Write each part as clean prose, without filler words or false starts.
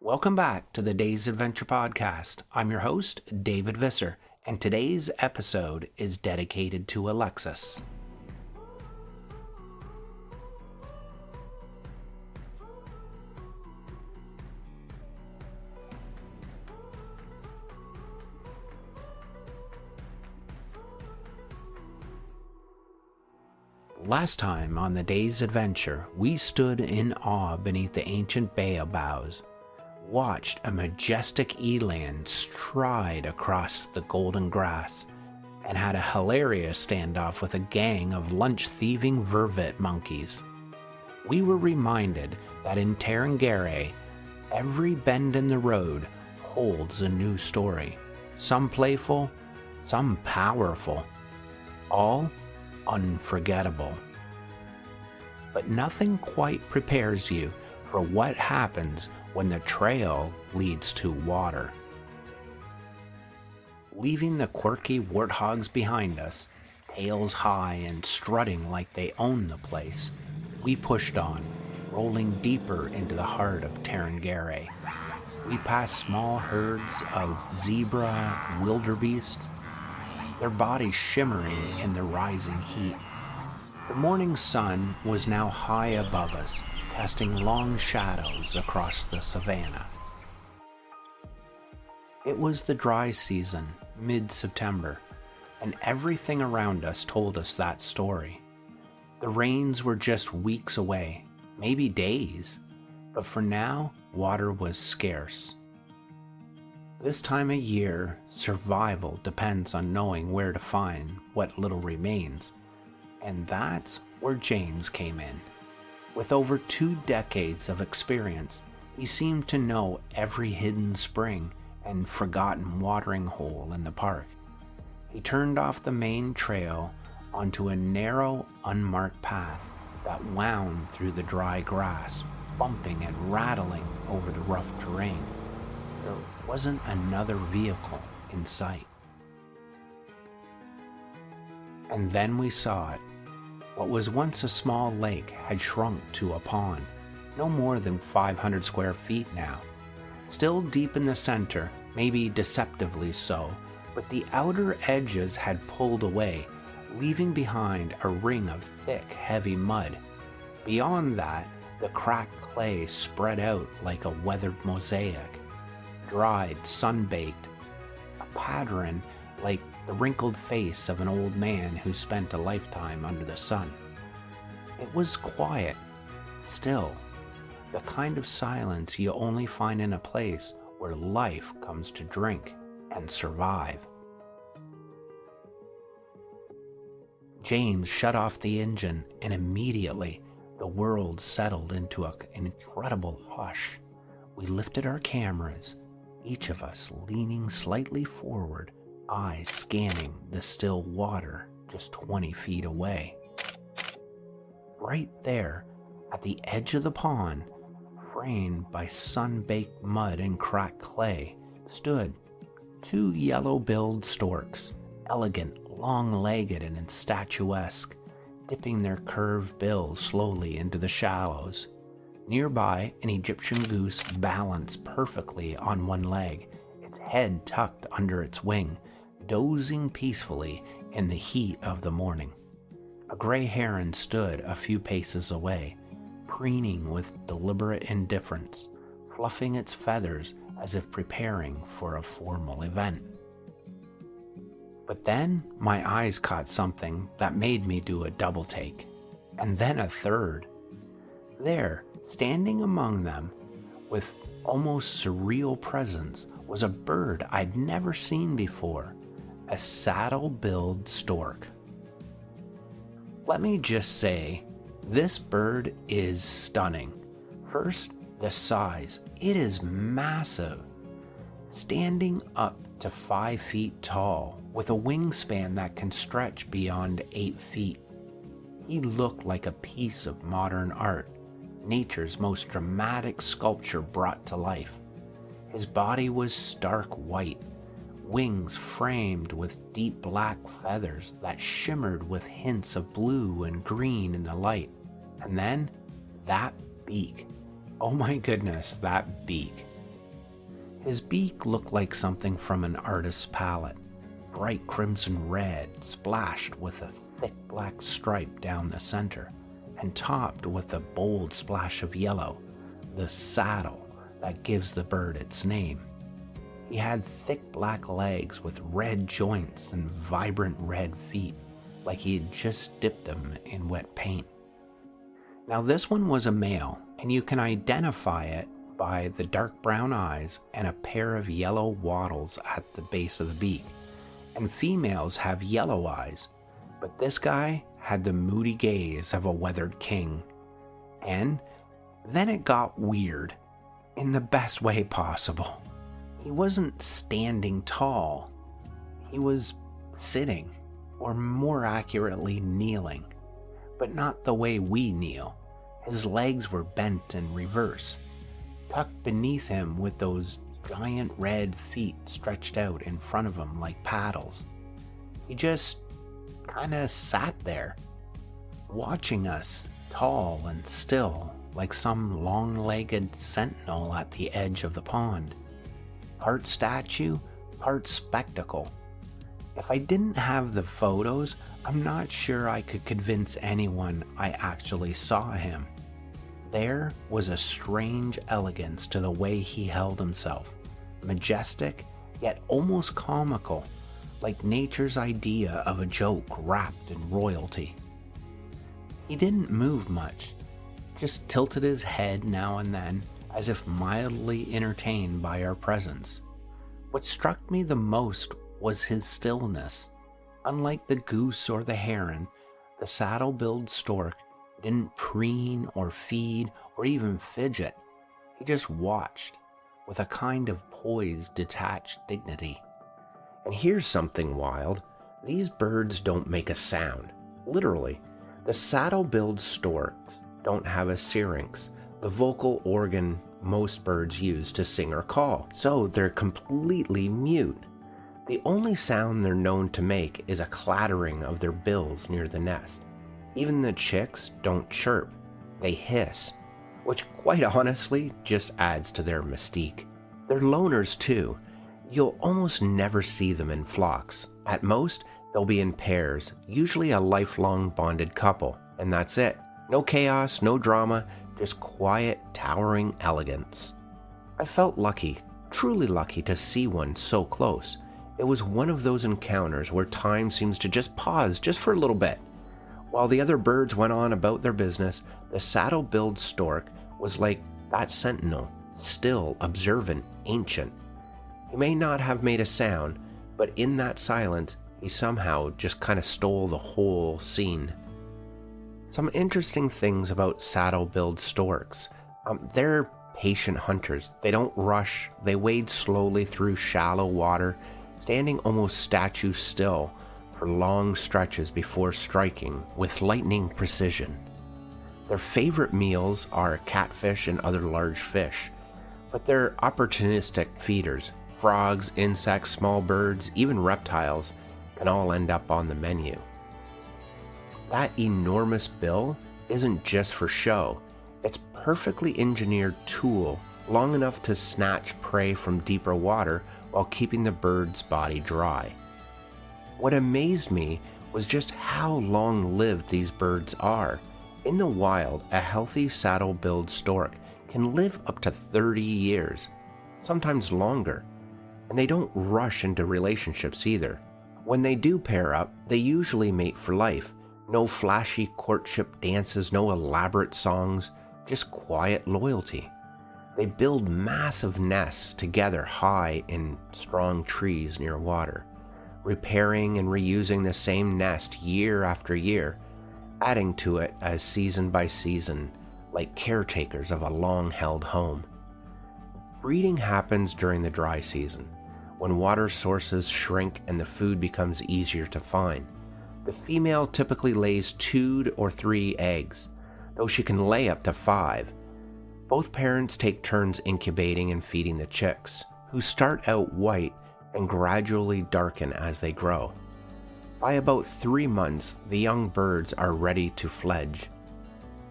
Welcome back to the Days Adventure Podcast. I'm your host, David Visser, and today's episode is dedicated to Alexis. Last time on the day's adventure, we stood in awe beneath the ancient baobabs, watched a majestic eland stride across the golden grass, and had a hilarious standoff with a gang of lunch-thieving vervet monkeys. We were reminded that in Tarangire, every bend in the road holds a new story, some playful, some powerful, all unforgettable. But nothing quite prepares you for what happens when the trail leads to water. Leaving the quirky warthogs behind us, tails high and strutting like they own the place, we pushed on, rolling deeper into the heart of Tarangire. We passed small herds of zebra wildebeest, their bodies shimmering in the rising heat. The morning sun was now high above us, casting long shadows across the savannah. It was the dry season, mid-September, and everything around us told us that story. The rains were just weeks away, maybe days, but for now, water was scarce. This time of year, survival depends on knowing where to find what little remains, and that's where James came in. With over 2 decades of experience, he seemed to know every hidden spring and forgotten watering hole in the park. He turned off the main trail onto a narrow, unmarked path that wound through the dry grass, bumping and rattling over the rough terrain. There wasn't another vehicle in sight. And then we saw it. What was once a small lake had shrunk to a pond, no more than 500 square feet now. Still deep in the center, maybe deceptively so, but the outer edges had pulled away, leaving behind a ring of thick, heavy mud. Beyond that, the cracked clay spread out like a weathered mosaic, dried, sun-baked, a pattern like the wrinkled face of an old man who spent a lifetime under the sun. It was quiet, still, the kind of silence you only find in a place where life comes to drink and survive. James shut off the engine, and immediately the world settled into an incredible hush. We lifted our cameras, each of us leaning slightly forward, eyes scanning the still water just 20 feet away. Right there, at the edge of the pond, framed by sun-baked mud and cracked clay, stood 2 yellow-billed storks, elegant, long-legged, and statuesque, dipping their curved bills slowly into the shallows. Nearby, an Egyptian goose balanced perfectly on one leg, its head tucked under its wing, dozing peacefully in the heat of the morning. A gray heron stood a few paces away, preening with deliberate indifference, fluffing its feathers as if preparing for a formal event. But then my eyes caught something that made me do a double take, and then a third. There, standing among them, with almost surreal presence, was a bird I'd never seen before, a saddle-billed stork. Let me just say, this bird is stunning. First, the size. It is massive, standing up to 5 feet tall, with a wingspan that can stretch beyond 8 feet. He looked like a piece of modern art, nature's most dramatic sculpture brought to life. His body was stark white, wings framed with deep black feathers that shimmered with hints of blue and green in the light. And then, that beak. Oh my goodness, that beak. His beak looked like something from an artist's palette, bright crimson red splashed with a thick black stripe down the center, and topped with a bold splash of yellow, the saddle that gives the bird its name. He had thick black legs with red joints and vibrant red feet, like he had just dipped them in wet paint. Now this one was a male, and you can identify it by the dark brown eyes and a pair of yellow wattles at the base of the beak. And females have yellow eyes, but this guy had the moody gaze of a weathered king. And then it got weird, in the best way possible. He wasn't standing tall. He was sitting, or more accurately kneeling, but not the way we kneel. His legs were bent in reverse, tucked beneath him with those giant red feet stretched out in front of him like paddles. He just kinda sat there, watching us, tall and still, like some long-legged sentinel at the edge of the pond. Part statue, part spectacle. If I didn't have the photos, I'm not sure I could convince anyone I actually saw him. There was a strange elegance to the way he held himself, majestic yet almost comical, like nature's idea of a joke wrapped in royalty. He didn't move much, just tilted his head now and then, as if mildly entertained by our presence. What struck me the most was his stillness. Unlike the goose or the heron, the saddle-billed stork didn't preen or feed or even fidget. He just watched, with a kind of poised, detached dignity. And here's something wild. These birds don't make a sound. Literally, the saddle-billed storks don't have a syrinx, the vocal organ most birds use to sing or call, so they're completely mute. The only sound they're known to make is a clattering of their bills near the nest. Even the chicks don't chirp, they hiss, which quite honestly just adds to their mystique. They're loners too. You'll almost never see them in flocks. At most, they'll be in pairs, usually a lifelong bonded couple, and that's it. No chaos, no drama, just quiet, towering elegance. I felt lucky, truly lucky to see one so close. It was one of those encounters where time seems to just pause just for a little bit. While the other birds went on about their business, the saddle-billed stork was like that sentinel, still, observant, ancient. He may not have made a sound, but in that silence, he somehow just kind of stole the whole scene. Some interesting things about saddle-billed storks. They're patient hunters. They don't rush. They wade slowly through shallow water, standing almost statue still for long stretches before striking with lightning precision. Their favorite meals are catfish and other large fish, but they're opportunistic feeders. Frogs, insects, small birds, even reptiles can all end up on the menu. That enormous bill isn't just for show. It's a perfectly engineered tool, long enough to snatch prey from deeper water while keeping the bird's body dry. What amazed me was just how long-lived these birds are. In the wild, a healthy saddle-billed stork can live up to 30 years, sometimes longer, and they don't rush into relationships either. When they do pair up, they usually mate for life. No flashy courtship dances, no elaborate songs, just quiet loyalty. They build massive nests together high in strong trees near water, repairing and reusing the same nest year after year, adding to it as season by season, like caretakers of a long-held home. Breeding happens during the dry season, when water sources shrink and the food becomes easier to find. The female typically lays 2 or 3 eggs, though she can lay up to 5. Both parents take turns incubating and feeding the chicks, who start out white and gradually darken as they grow. By about 3 months, the young birds are ready to fledge,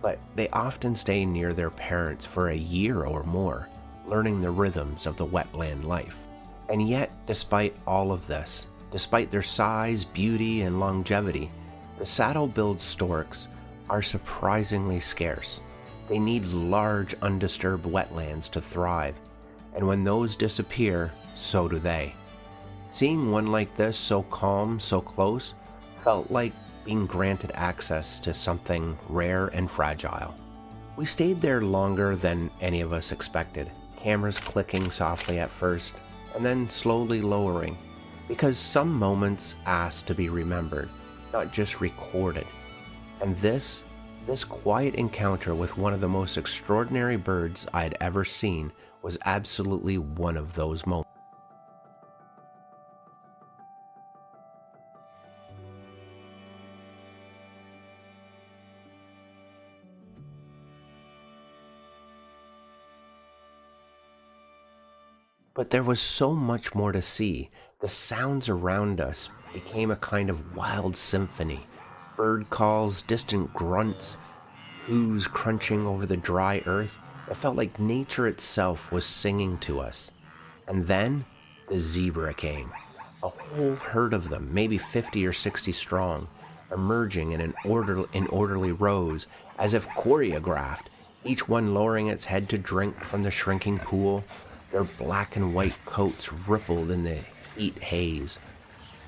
but they often stay near their parents for a year or more, learning the rhythms of the wetland life. And yet, despite all of this, despite their size, beauty, and longevity, the saddle-billed storks are surprisingly scarce. They need large, undisturbed wetlands to thrive, and when those disappear, so do they. Seeing one like this, so calm, so close, felt like being granted access to something rare and fragile. We stayed there longer than any of us expected, cameras clicking softly at first, and then slowly lowering, because some moments asked to be remembered, not just recorded. And this quiet encounter with one of the most extraordinary birds I had ever seen was absolutely one of those moments. But there was so much more to see. The sounds around us became a kind of wild symphony. Bird calls, distant grunts, hooves crunching over the dry earth. It felt like nature itself was singing to us. And then the zebra came. A whole herd of them, maybe 50 or 60 strong, emerging in orderly rows, as if choreographed, each one lowering its head to drink from the shrinking pool. Their black and white coats rippled in the heat haze,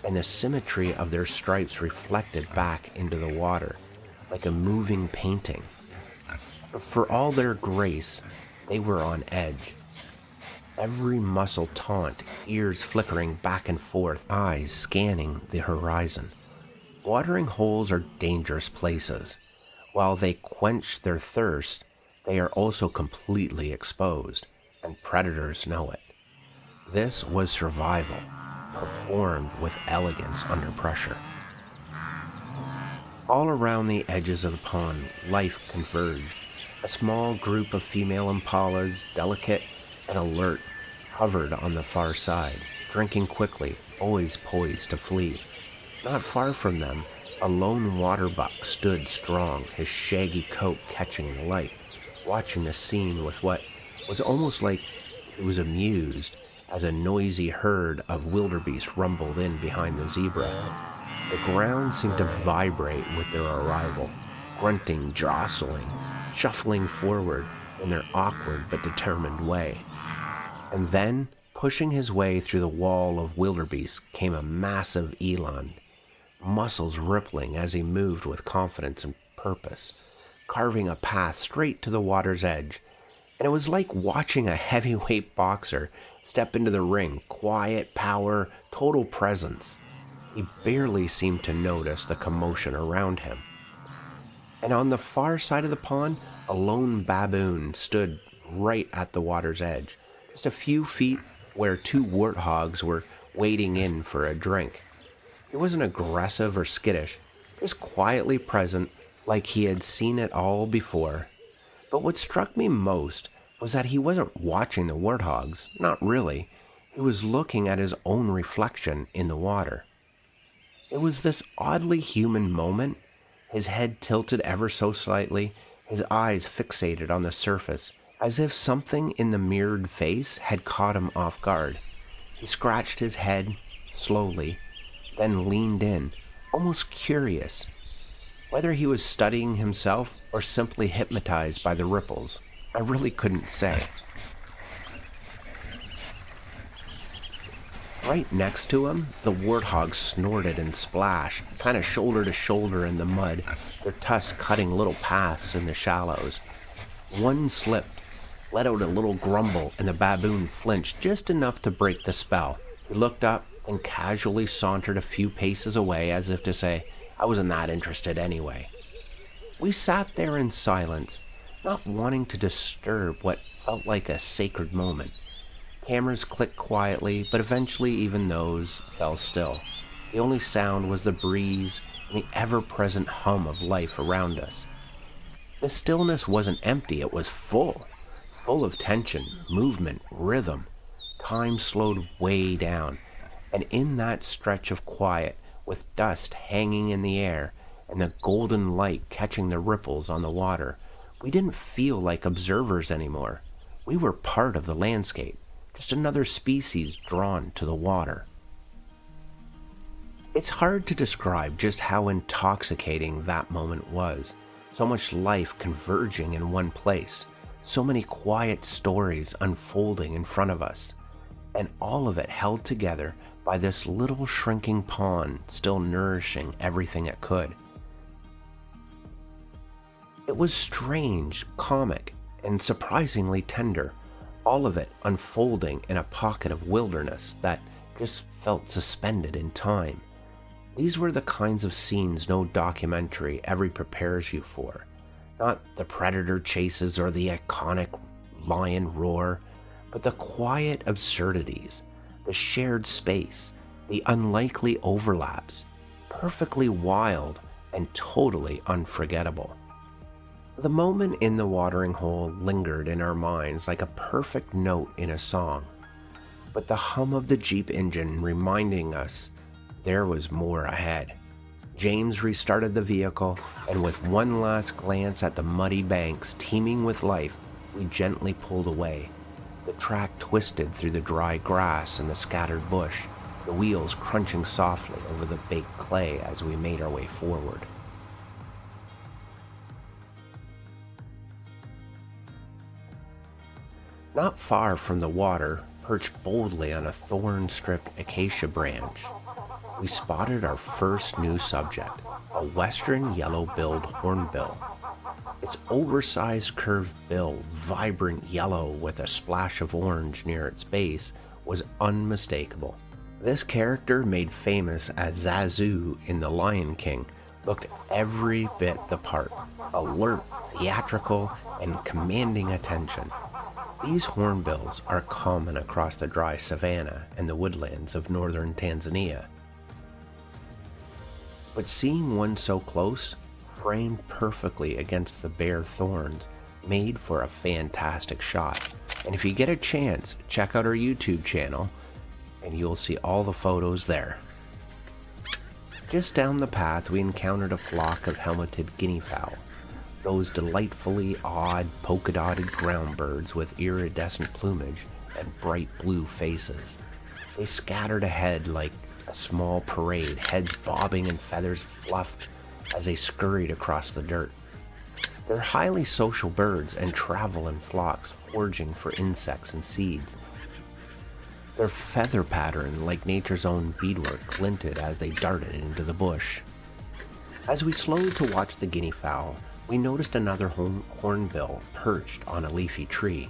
and the symmetry of their stripes reflected back into the water, like a moving painting. But for all their grace, they were on edge. Every muscle taut, ears flickering back and forth, eyes scanning the horizon. Watering holes are dangerous places. While they quench their thirst, they are also completely exposed, and predators know it. This was survival, performed with elegance under pressure. All around the edges of the pond, life converged. A small group of female impalas, delicate and alert, hovered on the far side, drinking quickly, always poised to flee. Not far from them, a lone waterbuck stood strong, his shaggy coat catching the light, watching the scene with what was almost like he was amused as a noisy herd of wildebeest rumbled in behind the zebra. The ground seemed to vibrate with their arrival, grunting, jostling, shuffling forward in their awkward but determined way. And then, pushing his way through the wall of wildebeest, came a massive eland, muscles rippling as he moved with confidence and purpose, carving a path straight to the water's edge. And it was like watching a heavyweight boxer step into the ring, quiet, power, total presence. He barely seemed to notice the commotion around him. And on the far side of the pond, a lone baboon stood right at the water's edge, just a few feet where two warthogs were wading in for a drink. He wasn't aggressive or skittish, just quietly present, like he had seen it all before. But what struck me most was that he wasn't watching the warthogs, not really. He was looking at his own reflection in the water. It was this oddly human moment, his head tilted ever so slightly, his eyes fixated on the surface, as if something in the mirrored face had caught him off guard. He scratched his head, slowly, then leaned in, almost curious. Whether he was studying himself or simply hypnotized by the ripples, I really couldn't say. Right next to him, the warthogs snorted and splashed, kind of shoulder to shoulder in the mud, their tusks cutting little paths in the shallows. One slipped, let out a little grumble, and the baboon flinched just enough to break the spell. He looked up and casually sauntered a few paces away as if to say, I wasn't that interested anyway. We sat there in silence, not wanting to disturb what felt like a sacred moment. Cameras clicked quietly, but eventually even those fell still. The only sound was the breeze and the ever-present hum of life around us. The stillness wasn't empty, it was full of tension, movement, rhythm. Time slowed way down, and in that stretch of quiet, with dust hanging in the air and the golden light catching the ripples on the water, we didn't feel like observers anymore. We were part of the landscape, just another species drawn to the water. It's hard to describe just how intoxicating that moment was. So much life converging in one place, so many quiet stories unfolding in front of us, and all of it held together by this little shrinking pond still nourishing everything it could. It was strange, comic, and surprisingly tender, all of it unfolding in a pocket of wilderness that just felt suspended in time. These were the kinds of scenes no documentary ever prepares you for. Not the predator chases or the iconic lion roar, but the quiet absurdities, the shared space, the unlikely overlaps, perfectly wild and totally unforgettable. The moment in the watering hole lingered in our minds like a perfect note in a song, but the hum of the Jeep engine reminding us there was more ahead. James restarted the vehicle, and with one last glance at the muddy banks teeming with life, we gently pulled away. The track twisted through the dry grass and the scattered bush, the wheels crunching softly over the baked clay as we made our way forward. Not far from the water, perched boldly on a thorn-stripped acacia branch, we spotted our first new subject, a western yellow-billed hornbill. Its oversized curved bill, vibrant yellow with a splash of orange near its base, was unmistakable. This character, made famous as Zazu in The Lion King, looked every bit the part, alert, theatrical, and commanding attention. These hornbills are common across the dry savanna and the woodlands of northern Tanzania. But seeing one so close, framed perfectly against the bare thorns, made for a fantastic shot. And if you get a chance, check out our YouTube channel, and you'll see all the photos there. Just down the path, we encountered a flock of helmeted guinea fowl, those delightfully odd, polka-dotted ground birds with iridescent plumage and bright blue faces. They scattered ahead like a small parade, heads bobbing and feathers fluffed as they scurried across the dirt. They're highly social birds and travel in flocks, foraging for insects and seeds. Their feather pattern, like nature's own beadwork, glinted as they darted into the bush. As we slowed to watch the guinea fowl, we noticed another hornbill perched on a leafy tree.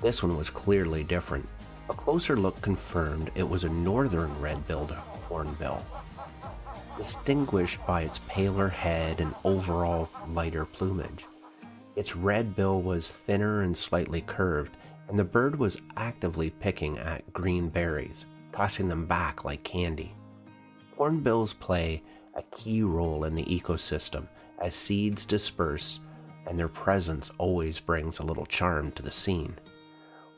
This one was clearly different. A closer look confirmed it was a northern red-billed hornbill, distinguished by its paler head and overall lighter plumage. Its red bill was thinner and slightly curved, and the bird was actively picking at green berries, tossing them back like candy. Hornbills play a key role in the ecosystem as seeds disperse, and their presence always brings a little charm to the scene.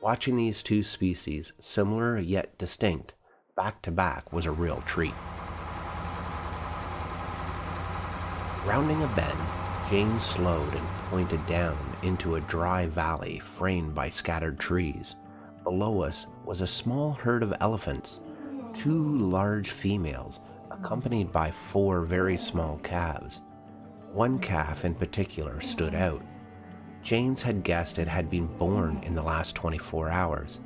Watching these two species, similar yet distinct, back to back was a real treat. Rounding a bend, James slowed and pointed down into a dry valley framed by scattered trees. Below us was a small herd of elephants, 2 large females, accompanied by 4 very small calves. One calf in particular stood out. James had guessed it had been born in the last 24 hours.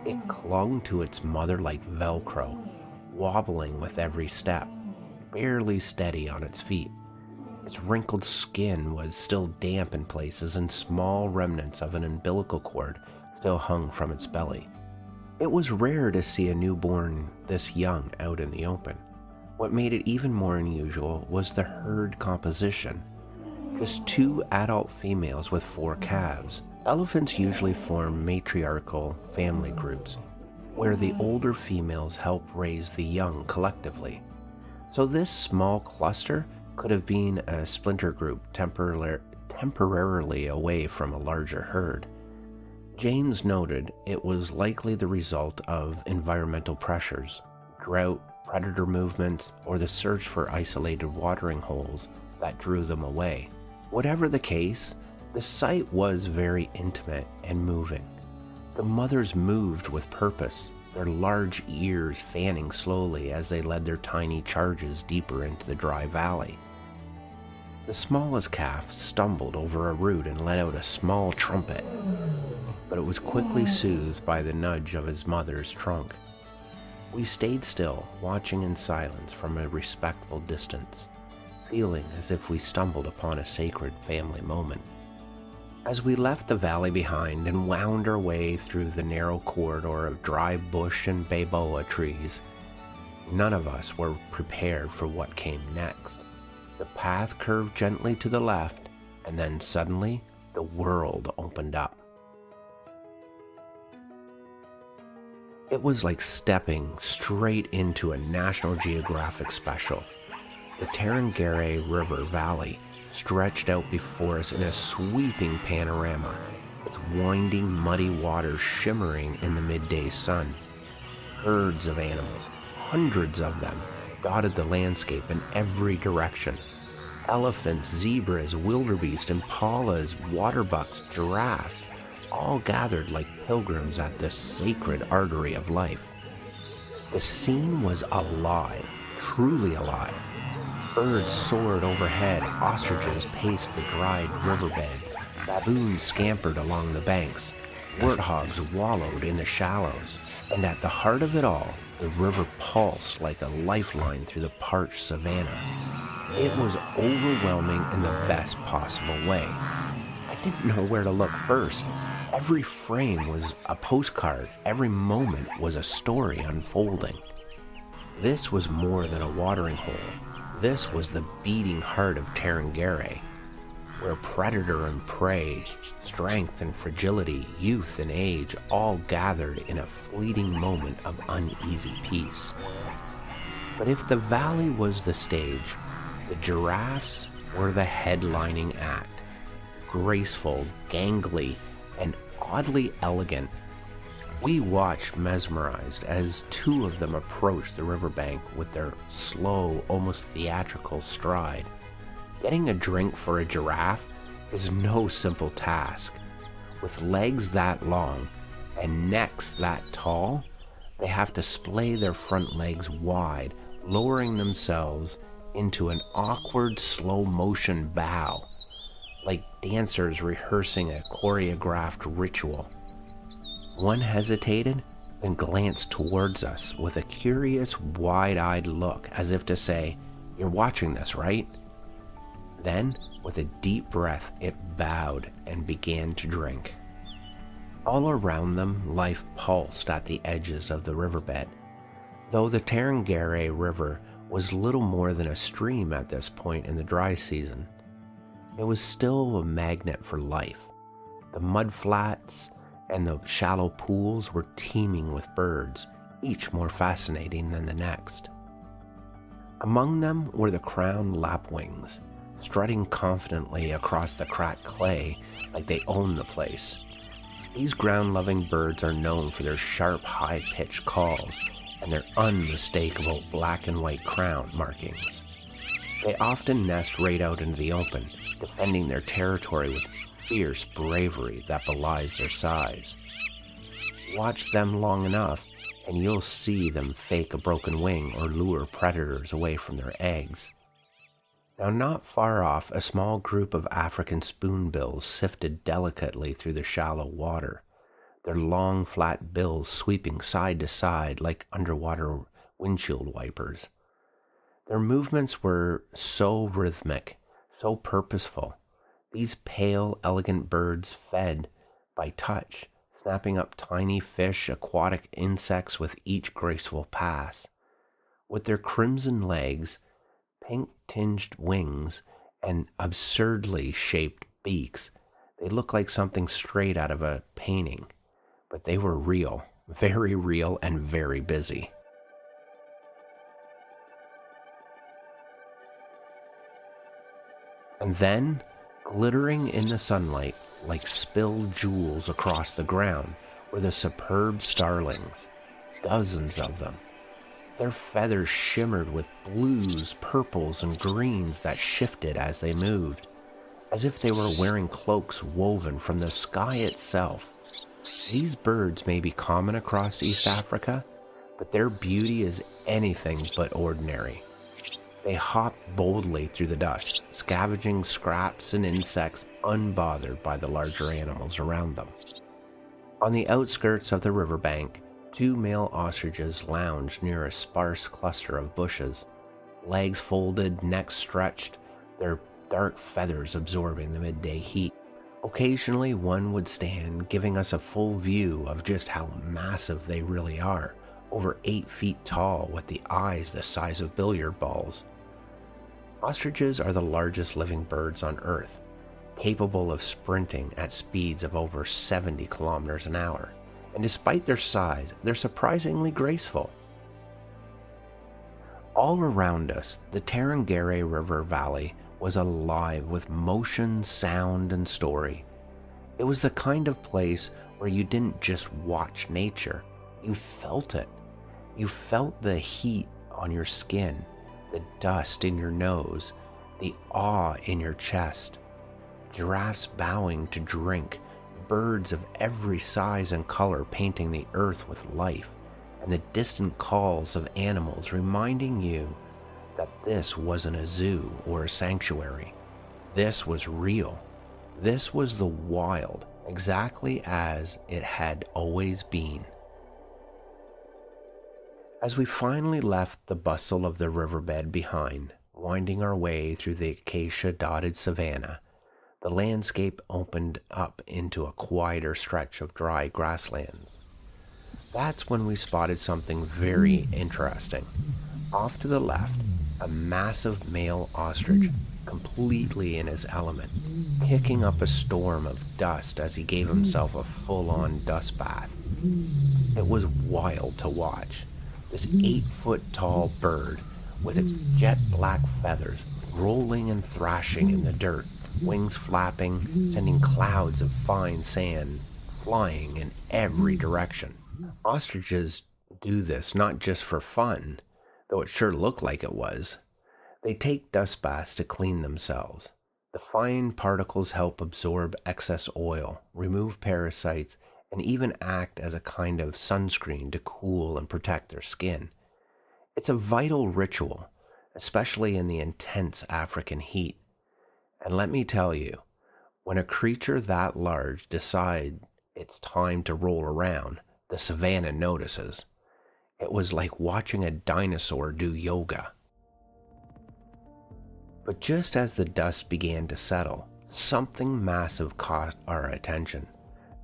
It clung to its mother like Velcro, wobbling with every step, barely steady on its feet. Its wrinkled skin was still damp in places, and small remnants of an umbilical cord still hung from its belly. It was rare to see a newborn this young out in the open. What made it even more unusual was the herd composition. Just 2 adult females with 4 calves. Elephants usually form matriarchal family groups, where the older females help raise the young collectively. So this small cluster could have been a splinter group temporarily away from a larger herd. James noted it was likely the result of environmental pressures, drought, predator movements, or the search for isolated watering holes that drew them away. Whatever the case, the sight was very intimate and moving. The mothers moved with purpose, their large ears fanning slowly as they led their tiny charges deeper into the dry valley. The smallest calf stumbled over a root and let out a small trumpet, but it was quickly soothed by the nudge of his mother's trunk. We stayed still, watching in silence from a respectful distance, feeling as if we stumbled upon a sacred family moment. As we left the valley behind and wound our way through the narrow corridor of dry bush and baboa trees, none of us were prepared for what came next. The path curved gently to the left, and then suddenly the world opened up. It was like stepping straight into a National Geographic special. The Tarangire River Valley stretched out before us in a sweeping panorama, with winding, muddy waters shimmering in the midday sun. Herds of animals, hundreds of them, dotted the landscape in every direction. Elephants, zebras, wildebeest, impalas, waterbucks, giraffes, all gathered like pilgrims at this sacred artery of life. The scene was alive, truly alive. Birds soared overhead, ostriches paced the dried riverbeds, baboons scampered along the banks, warthogs wallowed in the shallows, and at the heart of it all, the river pulsed like a lifeline through the parched savanna. It was overwhelming in the best possible way. I didn't know where to look first. Every frame was a postcard, every moment was a story unfolding. This was more than a watering hole. This was the beating heart of Tarangire, where predator and prey, strength and fragility, youth and age all gathered in a fleeting moment of uneasy peace. But if the valley was the stage, the giraffes were the headlining act. Graceful, gangly, and oddly elegant. We watched mesmerized as two of them approached the riverbank with their slow, almost theatrical stride. Getting a drink for a giraffe is no simple task. With legs that long and necks that tall, they have to splay their front legs wide, lowering themselves into an awkward slow-motion bow, like dancers rehearsing a choreographed ritual. One hesitated, then glanced towards us with a curious, wide-eyed look, as if to say, "You're watching this, right?" Then, with a deep breath, it bowed and began to drink. All around them, life pulsed at the edges of the riverbed. Though the Tarangire River was little more than a stream at this point in the dry season, it was still a magnet for life. The mud flats and the shallow pools were teeming with birds, each more fascinating than the next. Among them were the crowned lapwings, strutting confidently across the cracked clay like they owned the place. These ground-loving birds are known for their sharp, high-pitched calls and their unmistakable black and white crown markings. They often nest right out into the open, defending their territory with fierce bravery that belies their size. Watch them long enough, and you'll see them fake a broken wing or lure predators away from their eggs. Now, not far off, a small group of African spoonbills sifted delicately through the shallow water, their long, flat bills sweeping side to side like underwater windshield wipers. Their movements were so rhythmic, so purposeful. These pale, elegant birds fed by touch, snapping up tiny fish, aquatic insects with each graceful pass. With their crimson legs, pink-tinged wings, and absurdly shaped beaks, they looked like something straight out of a painting. But they were real, very real, and very busy. And then, glittering in the sunlight like spilled jewels across the ground, were the superb starlings, dozens of them. Their feathers shimmered with blues, purples, and greens that shifted as they moved, as if they were wearing cloaks woven from the sky itself. These birds may be common across East Africa, but their beauty is anything but ordinary. They hop boldly through the dust, scavenging scraps and insects unbothered by the larger animals around them. On the outskirts of the riverbank, two male ostriches lounge near a sparse cluster of bushes, legs folded, necks stretched, their dark feathers absorbing the midday heat. Occasionally, one would stand, giving us a full view of just how massive they really are, over 8 feet tall with the eyes the size of billiard balls. Ostriches are the largest living birds on Earth, capable of sprinting at speeds of over 70 kilometers an hour, and despite their size, they're surprisingly graceful. All around us, the Tarangire River Valley was alive with motion, sound, and story. It was the kind of place where you didn't just watch nature, you felt it. You felt the heat on your skin, the dust in your nose, the awe in your chest. Giraffes bowing to drink, birds of every size and color painting the earth with life, and the distant calls of animals reminding you that this wasn't a zoo or a sanctuary. This was real. This was the wild, exactly as it had always been. As we finally left the bustle of the riverbed behind, winding our way through the acacia-dotted savanna, the landscape opened up into a quieter stretch of dry grasslands. That's when we spotted something very interesting. Off to the left, a massive male ostrich, completely in his element, kicking up a storm of dust as he gave himself a full-on dust bath. It was wild to watch. This 8-foot-tall bird, with its jet-black feathers rolling and thrashing in the dirt, wings flapping, sending clouds of fine sand flying in every direction. Ostriches do this not just for fun, though it sure looked like it was. They take dust baths to clean themselves. The fine particles help absorb excess oil, remove parasites, and even act as a kind of sunscreen to cool and protect their skin. It's a vital ritual, especially in the intense African heat. And let me tell you, when a creature that large decides it's time to roll around, the savannah notices. It was like watching a dinosaur do yoga. But just as the dust began to settle, something massive caught our attention.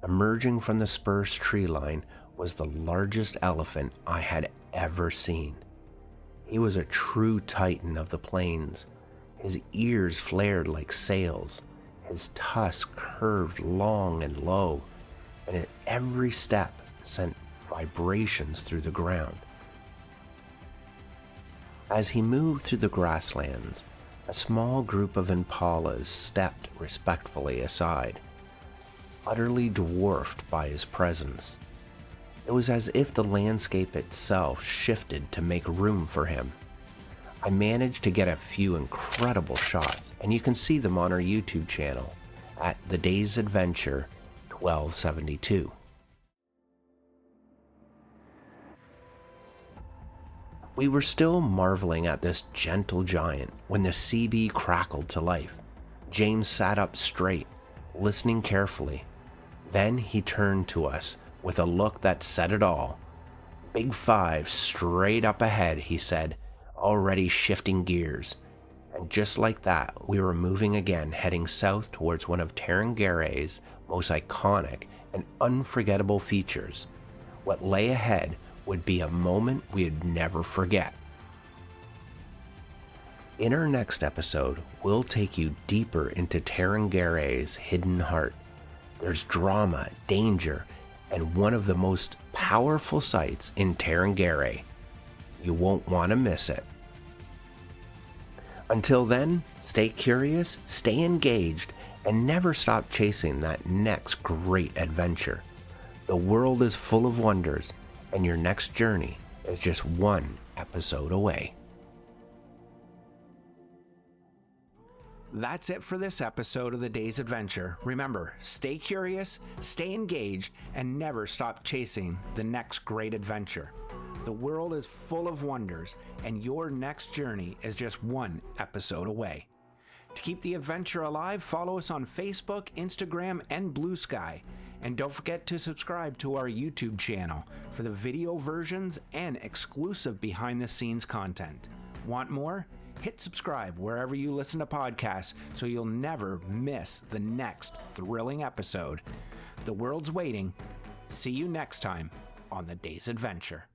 Emerging from the sparse tree line was the largest elephant I had ever seen. He was a true titan of the plains. His ears flared like sails, his tusks curved long and low, and at every step sent vibrations through the ground. As he moved through the grasslands, a small group of impalas stepped respectfully aside, utterly dwarfed by his presence. It was as if the landscape itself shifted to make room for him. I managed to get a few incredible shots, and you can see them on our YouTube channel at The Day's Adventure 1272. We were still marveling at this gentle giant when the CB crackled to life. James sat up straight, listening carefully. Then he turned to us with a look that said it all. "Big 5 straight up ahead," he said, already shifting gears. And just like that, we were moving again, heading south towards one of Tarangire's most iconic and unforgettable features. What lay ahead would be a moment we'd never forget. In our next episode, we'll take you deeper into Tarangire's hidden heart. There's drama, danger, and one of the most powerful sights in Tarangire. You won't want to miss it. Until then, stay curious, stay engaged, and never stop chasing that next great adventure. The world is full of wonders, and your next journey is just one episode away. That's it for this episode of the Day's Adventure. Remember, stay curious, stay engaged, and never stop chasing the next great adventure. The world is full of wonders, and your next journey is just one episode away. To keep the adventure alive, follow us on Facebook, Instagram, and Blue Sky. And don't forget to subscribe to our YouTube channel for the video versions and exclusive behind-the-scenes content. Want more? Hit subscribe wherever you listen to podcasts so you'll never miss the next thrilling episode. The world's waiting. See you next time on the Day's Adventure.